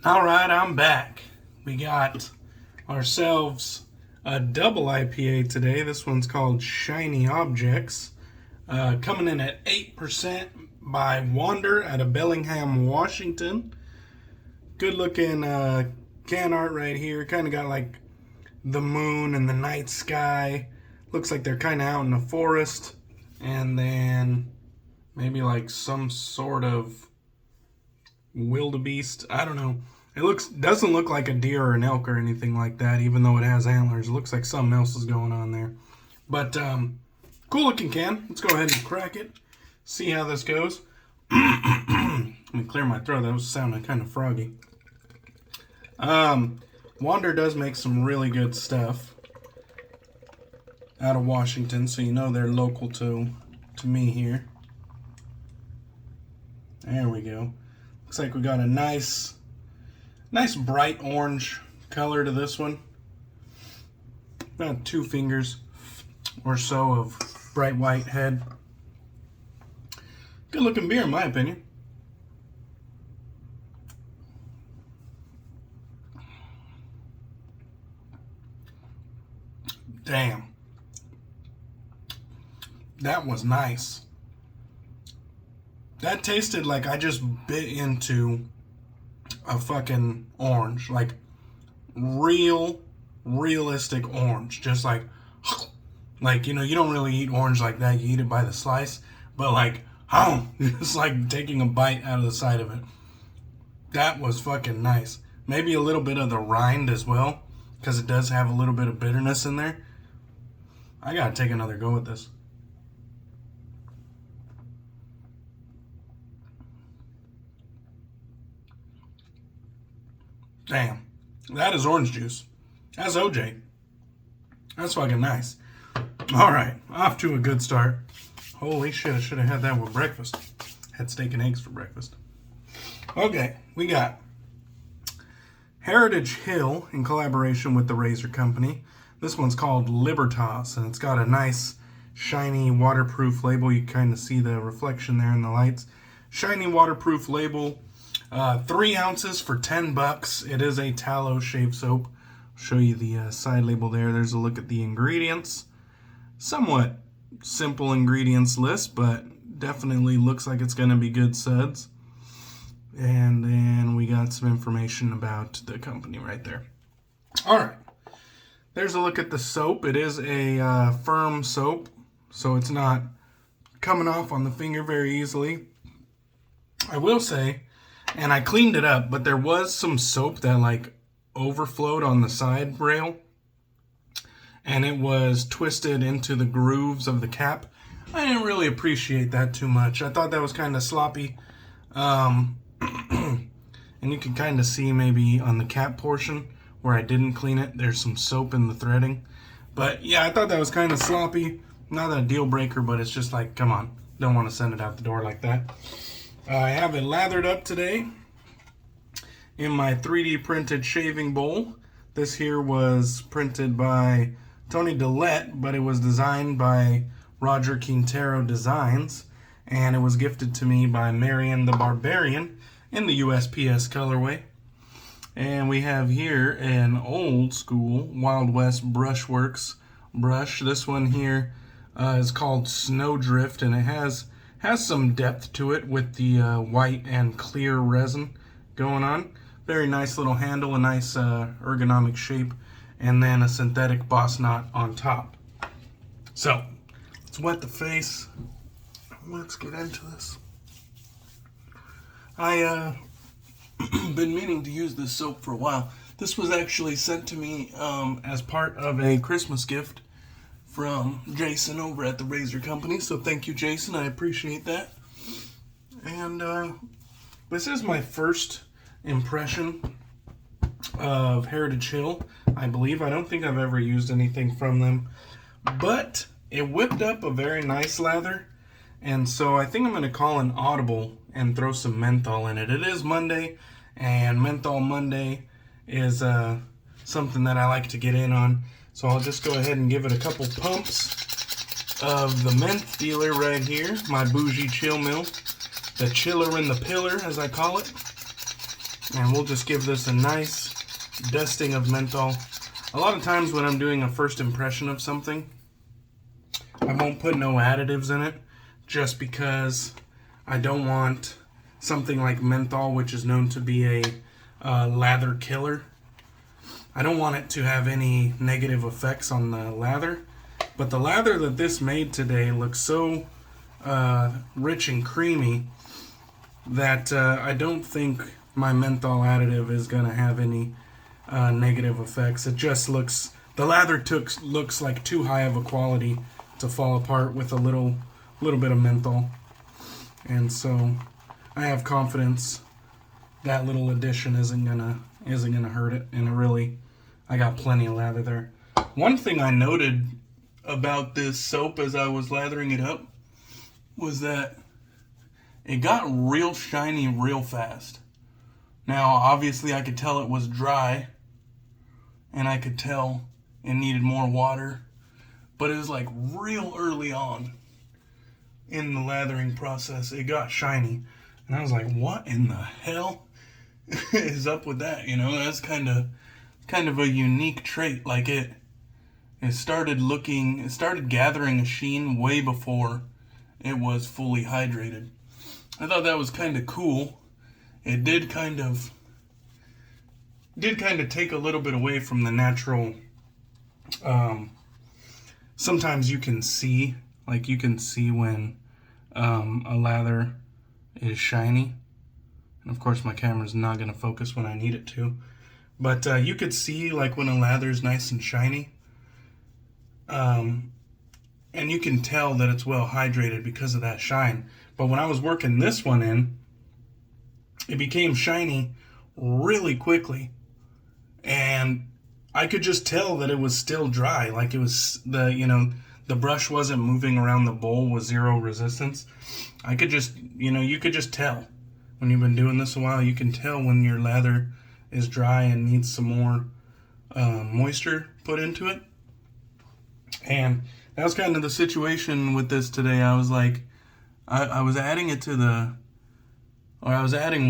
Alright, I'm back. We got ourselves a double IPA today. This one's called Shiny Objects. Coming in at 8% by Wander out of Bellingham, Washington. Good looking can art right here. Kind of got like the moon and the night sky. Looks like they're kind of out in a forest. And then maybe like some sort of wildebeest. I don't know. It doesn't look like a deer or an elk or anything like that, even though it has antlers. It looks like something else is going on there. But cool looking can. Let's go ahead and crack it. See how this goes. Let me clear my throat. That was sounding kind of froggy. Wander does make some really good stuff out of Washington, so you know they're local to me here. There we go. Looks like we got a nice bright orange color to this one. About 2 fingers or so of bright white head. Good looking beer in my opinion. Damn. That was nice. That tasted like I just bit into a fucking orange. Like realistic orange. Just like, you know, you don't really eat orange like that. You eat it by the slice. But like, it's like taking a bite out of the side of it. That was fucking nice. Maybe a little bit of the rind as well, because it does have a little bit of bitterness in there. I gotta take another go with this. Damn. That is orange juice. That's OJ. That's fucking nice. Alright, off to a good start. Holy shit, I should have had that with breakfast. Had steak and eggs for breakfast. Okay, we got Heritage Hill in collaboration with the Razor Company. This one's called Libertas, and it's got a nice, shiny, waterproof label. You can kind of see the reflection there in the lights. Shiny, waterproof label. 3 ounces for $10. It is a tallow shave soap. I'll show you the side label there. There's a look at the ingredients. Somewhat simple ingredients list, but definitely looks like it's going to be good suds. And then we got some information about the company right there. Alright. There's a look at the soap. It is a firm soap, so it's not coming off on the finger very easily. I will say, and I cleaned it up, but there was some soap that like overflowed on the side rail, and it was twisted into the grooves of the cap. I didn't really appreciate that too much. I thought that was kind of sloppy. And you can kind of see maybe on the cap portion where I didn't clean it, there's some soap in the threading. But yeah, I thought that was kind of sloppy. Not a deal breaker, but it's just like, come on, don't want to send it out the door like that. I have it lathered up today in my 3D printed shaving bowl. This here was printed by Tony Dillette, but it was designed by Roger Quintero Designs, and it was gifted to me by Marion the Barbarian in the USPS colorway. And we have here an old school Wild West Brushworks brush. This one here is called Snowdrift, and it has some depth to it with the white and clear resin going on. Very nice little handle, a nice ergonomic shape, and then a synthetic boss knot on top. So, let's wet the face. Let's get into this. I been meaning to use this soap for a while. This was actually sent to me as part of a Christmas gift from Jason over at the Razor Company. So thank you, Jason. I appreciate that. And this is my first impression of Heritage Hill, I believe. I don't think I've ever used anything from them. But it whipped up a very nice lather. And so I think I'm going to call an audible and throw some menthol in it. It is Monday, and Menthol Monday is something that I like to get in on. So I'll just go ahead and give it a couple pumps of the Menth dealer right here, my Bougie chill mill, the chiller and the pillar as I call it. And we'll just give this a nice dusting of menthol. A lot of times when I'm doing a first impression of something, I won't put no additives in it, just because I don't want something like menthol, which is known to be a lather killer. I don't want it to have any negative effects on the lather. But the lather that this made today looks so rich and creamy that I don't think my menthol additive is going to have any negative effects. It just looks, the lather looks like too high of a quality to fall apart with a little bit of menthol. And so I have confidence that little addition isn't gonna hurt it. And I got plenty of lather there. One thing I noted about this soap as I was lathering it up was that it got real shiny real fast. Now, obviously, I could tell it was dry, and I could tell it needed more water, but it was like real early on in the lathering process, it got shiny, and I was like, what in the hell is up with that? You know, that's kind of a unique trait. Like it started gathering a sheen way before it was fully hydrated. I thought that was kind of cool. It did kind of take a little bit away from the natural. Sometimes you can see when a lather is shiny, and of course my camera's not going to focus when I need it to, but you could see like when a lather is nice and shiny, and you can tell that it's well hydrated because of that shine. But when I was working this one in, it became shiny really quickly, and I could just tell that it was still dry. Like it was the brush wasn't moving around the bowl with zero resistance. I could just, you could just tell when you've been doing this a while. You can tell when your lather is dry and needs some more moisture put into it. And that was kind of the situation with this today. I was like, I was adding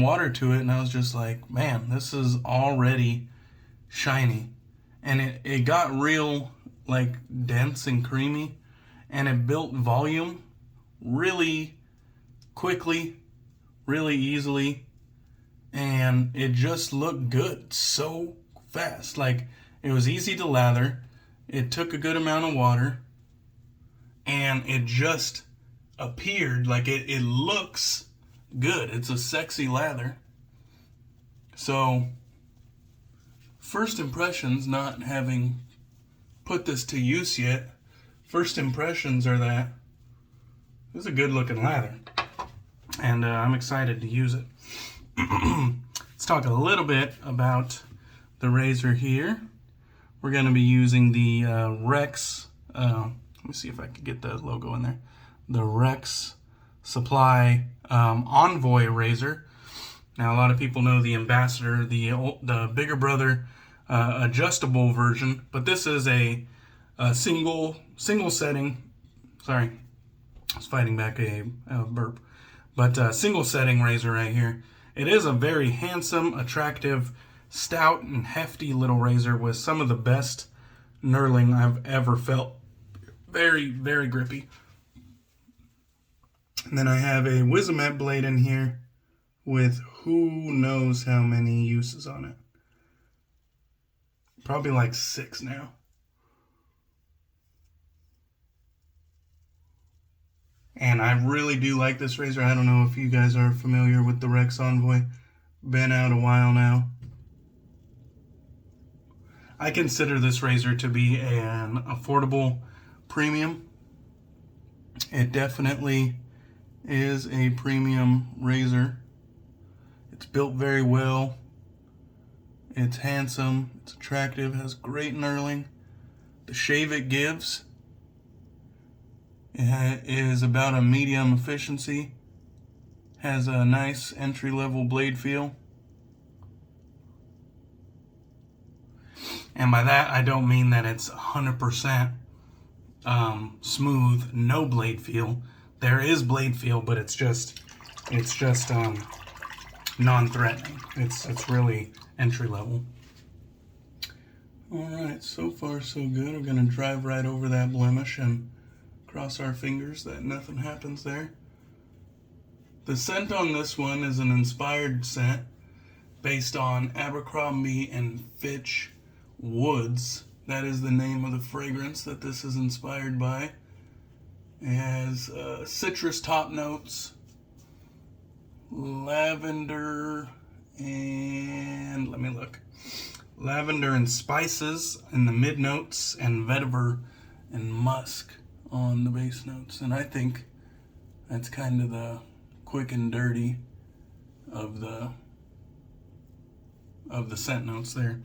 water to it, and I was just like, man, this is already shiny. And it got real like dense and creamy, and it built volume really quickly, really easily, and it just looked good so fast. Like it was easy to lather, it took a good amount of water, and it just appeared like it looks good. It's a sexy lather. So first impressions, not having put this to use yet, first impressions are that this is a good looking lather, and I'm excited to use it. Let's talk a little bit about the razor here. We're going to be using the Rex, let me see if I can get the logo in there, the Rex Supply Envoy razor. Now a lot of people know the Ambassador, the bigger brother adjustable version, but this is a single setting. Sorry, I was fighting back a burp. But single setting razor right here. It is a very handsome, attractive, stout, and hefty little razor with some of the best knurling I've ever felt. Very, very grippy. And then I have a Wizamet Blade in here with who knows how many uses on it. Probably like 6 now. And I really do like this razor. I don't know if you guys are familiar with the Rex Envoy. Been out a while now. I consider this razor to be an affordable premium. It definitely is a premium razor. It's built very well. It's handsome. It's attractive. Has great knurling. The shave it gives is about a medium efficiency. Has a nice entry-level blade feel. And by that, I don't mean that it's 100% smooth, no blade feel. There is blade feel, but it's just non-threatening. It's really entry level. All right, so far so good. We're gonna drive right over that blemish and cross our fingers that nothing happens there. The scent on this one is an inspired scent based on Abercrombie and Fitch Woods. That is the name of the fragrance that this is inspired by. It has citrus top notes, lavender, and let me look. Lavender and spices in the mid notes, and vetiver and musk on the base notes. And I think that's kind of the quick and dirty of the scent notes there.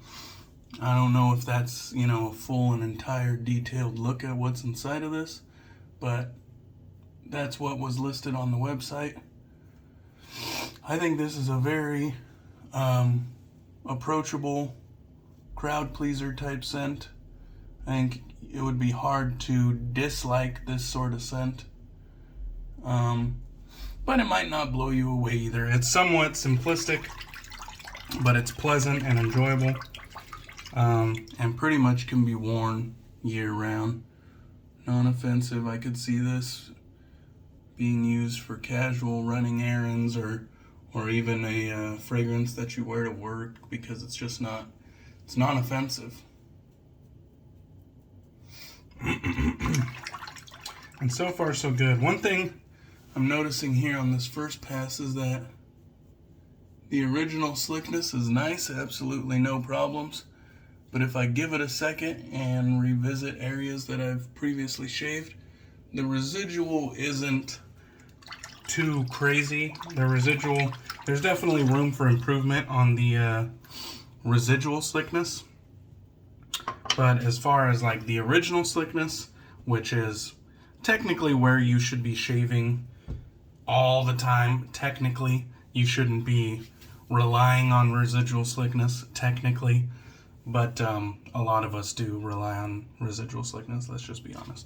I don't know if that's, you know, a full and entire detailed look at what's inside of this, but that's what was listed on the website. I think this is a very approachable, crowd pleaser type scent. I think it would be hard to dislike this sort of scent. But it might not blow you away either. It's somewhat simplistic, but it's pleasant and enjoyable. And pretty much can be worn year round. Non-offensive. I could see this being used for casual running errands, or even a fragrance that you wear to work, because it's just not, it's non-offensive. And so far so good. One thing I'm noticing here on this first pass is that the original slickness is nice, absolutely no problems. But if I give it a second and revisit areas that I've previously shaved, the residual isn't too crazy. There's definitely room for improvement on the residual slickness. But as far as like the original slickness, which is technically where you should be shaving all the time, technically, you shouldn't be relying on residual slickness, technically. But a lot of us do rely on residual slickness, let's just be honest.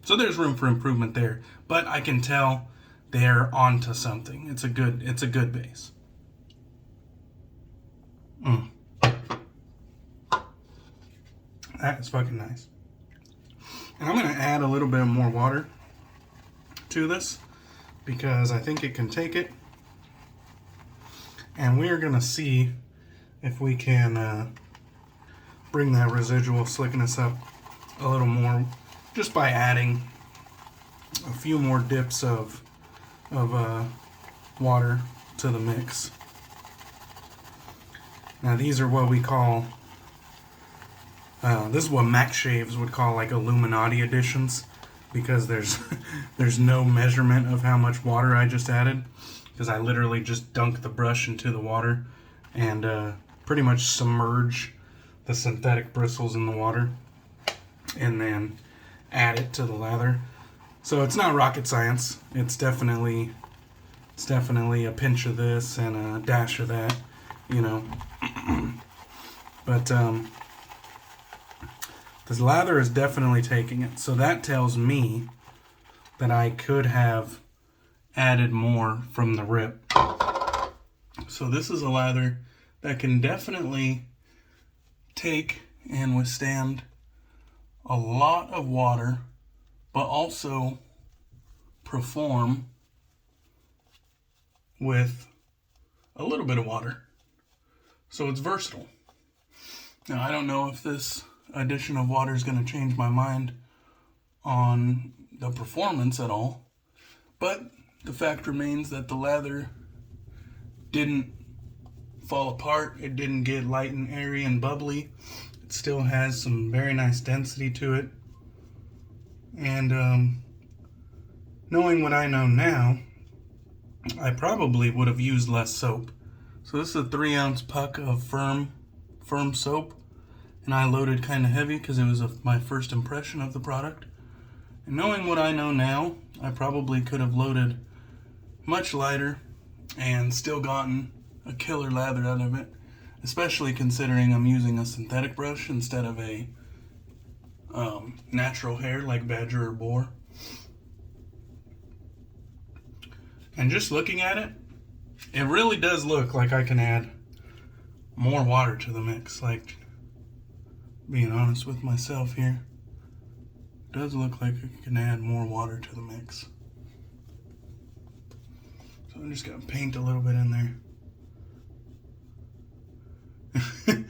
So there's room for improvement there. But I can tell they're onto something. It's a good base. That is fucking nice. And I'm going to add a little bit more water to this because I think it can take it. And we are going to see if we can bring that residual slickness up a little more just by adding a few more dips of water to the mix. Now these are what we call, this is what Mac Shaves would call like Illuminati additions, because there's no measurement of how much water I just added, because I literally just dunk the brush into the water and pretty much submerge the synthetic bristles in the water and then add it to the lather. So it's not rocket science. It's definitely a pinch of this and a dash of that, you know. But this lather is definitely taking it. So that tells me that I could have added more from the rip. So this is a lather that can definitely take and withstand a lot of water, but also perform with a little bit of water. So it's versatile. Now I don't know if this addition of water is going to change my mind on the performance at all, but the fact remains that the lather didn't fall apart. It didn't get light and airy and bubbly. It still has some very nice density to it. And knowing what I know now, I probably would have used less soap. So this is a 3-ounce puck of firm soap, and I loaded kind of heavy because it was my first impression of the product. And knowing what I know now, I probably could have loaded much lighter and still gotten a killer lather out of it, especially considering I'm using a synthetic brush instead of a natural hair like Badger or Boar. And just looking at it, It really does look like I can add more water to the mix, like, being honest with myself here. It does look like I can add more water to the mix. So I'm just gonna paint a little bit in there. And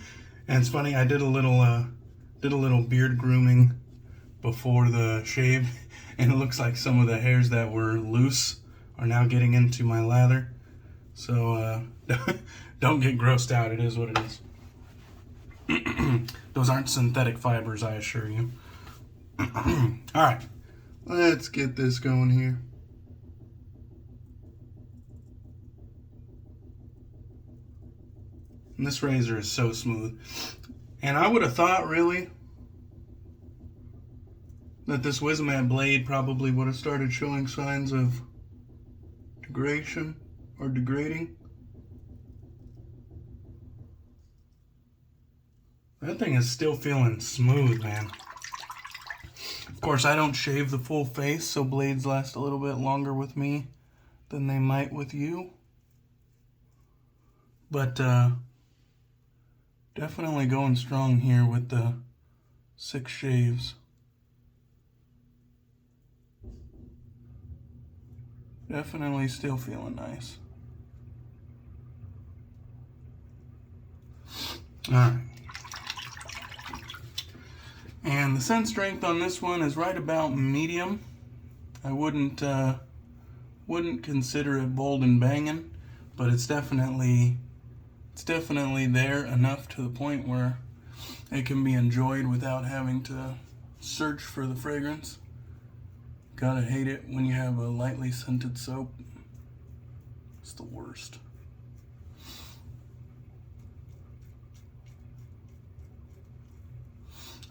it's funny, I did a little beard grooming before the shave, and it looks like some of the hairs that were loose are now getting into my lather. So don't get grossed out. It is what it is. Those aren't synthetic fibers, I assure you. All right, let's get this going here. And this razor is so smooth. And I would have thought, really, that this Wizamet Blade probably would have started showing signs of degradation or degrading. That thing is still feeling smooth, man. Of course, I don't shave the full face, so blades last a little bit longer with me than they might with you. But definitely going strong here with the 6 shaves. Definitely still feeling nice. Alright. And the scent strength on this one is right about medium. I wouldn't consider it bold and banging, but it's definitely there enough to the point where it can be enjoyed without having to search for the fragrance. Gotta hate it when you have a lightly scented soap. It's the worst.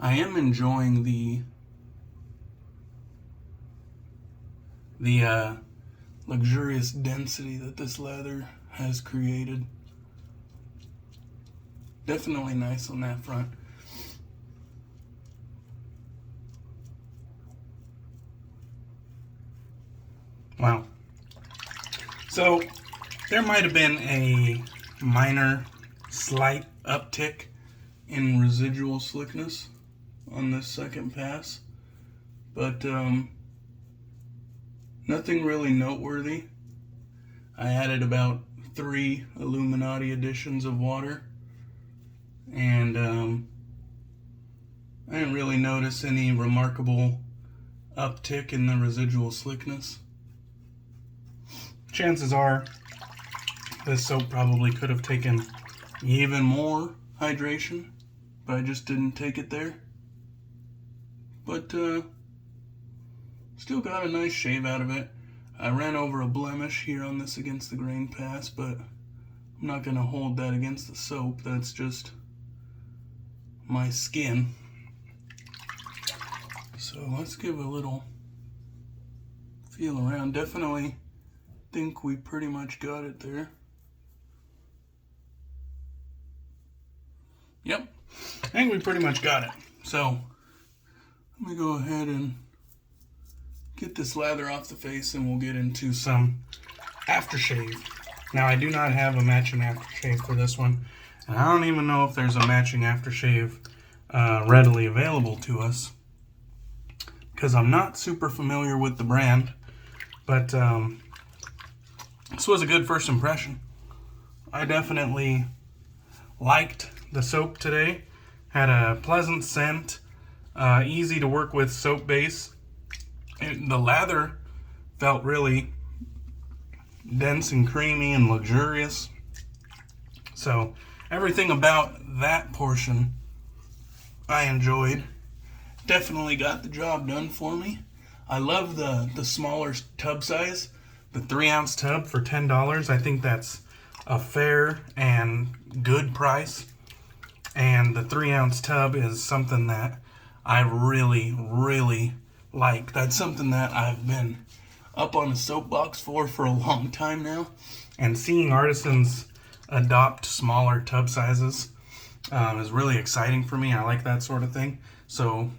I am enjoying the luxurious density that this leather has created. Definitely nice on that front. Wow. So there might have been a minor slight uptick in residual slickness on this second pass, but nothing really noteworthy. I added about 3 Illuminati additions of water, and I didn't really notice any remarkable uptick in the residual slickness. Chances are this soap probably could have taken even more hydration, but I just didn't take it there. But still got a nice shave out of it. I ran over a blemish here on this against the grain pass, but I'm not going to hold that against the soap. That's just my skin. So let's give a little feel around. Definitely think we pretty much got it there. Yep, I think we pretty much got it. So let me go ahead and get this lather off the face, and we'll get into some aftershave. Now, I do not have a matching aftershave for this one, and I don't even know if there's a matching aftershave readily available to us, because I'm not super familiar with the brand. But this was a good first impression. I definitely liked the soap today. Had a pleasant scent, easy to work with soap base. And the lather felt really dense and creamy and luxurious. So everything about that portion I enjoyed. Definitely got the job done for me. I love the smaller tub size, the 3-ounce tub for $10. I think that's a fair and good price. And the 3-ounce tub is something that I really, really like. That's something that I've been up on a soapbox for a long time now. And seeing artisans adopt smaller tub sizes is really exciting for me. I like that sort of thing. So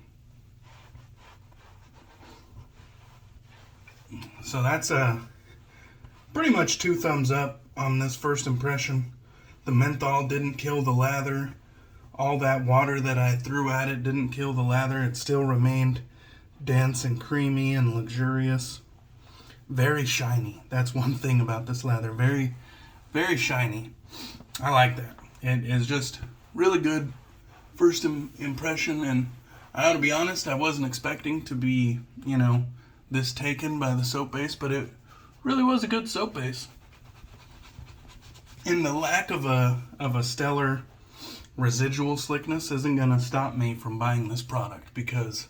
that's pretty much 2 thumbs up on this first impression. The menthol didn't kill the lather. All that water that I threw at it didn't kill the lather. It still remained dense and creamy and luxurious. Very shiny. That's one thing about this lather. Very, very shiny. I like that. It is just really good first impression, and I ought to be honest, I wasn't expecting to be, you know, this taken by the soap base, but it really was a good soap base. And the lack of a stellar residual slickness isn't going to stop me from buying this product, because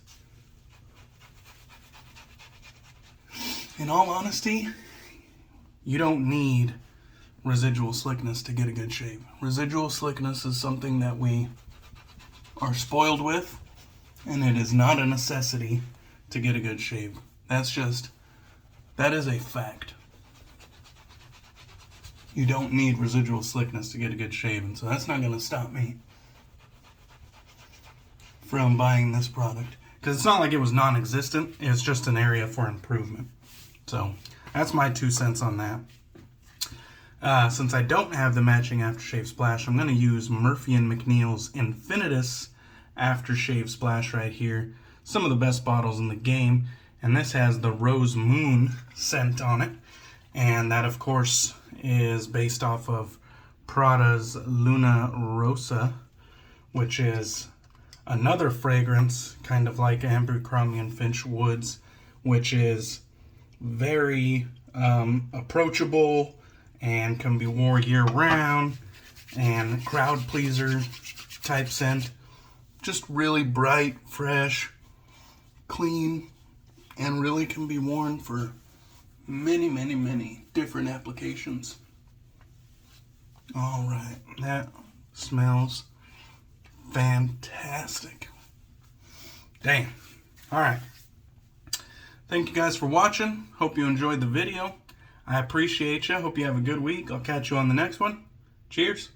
in all honesty, you don't need residual slickness to get a good shave. Residual slickness is something that we are spoiled with, and it is not a necessity to get a good shave. That is a fact. You don't need residual slickness to get a good shave, and so that's not going to stop me from buying this product. Because it's not like it was non-existent, it's just an area for improvement. So, that's my 2 cents on that. Since I don't have the matching aftershave splash, I'm going to use Murphy & McNeil's Infinitus Aftershave Splash right here. Some of the best bottles in the game. And this has the Rose Moon scent on it. And that, of course, is based off of Prada's Luna Rosa, which is another fragrance, kind of like Abercrombie & Finch Woods, which is very approachable and can be worn year-round, and crowd pleaser type scent. Just really bright, fresh, clean, and really can be worn for many, many, many different applications. Alright, that smells fantastic. Dang. Alright. Thank you guys for watching. Hope you enjoyed the video. I appreciate you. Hope you have a good week. I'll catch you on the next one. Cheers.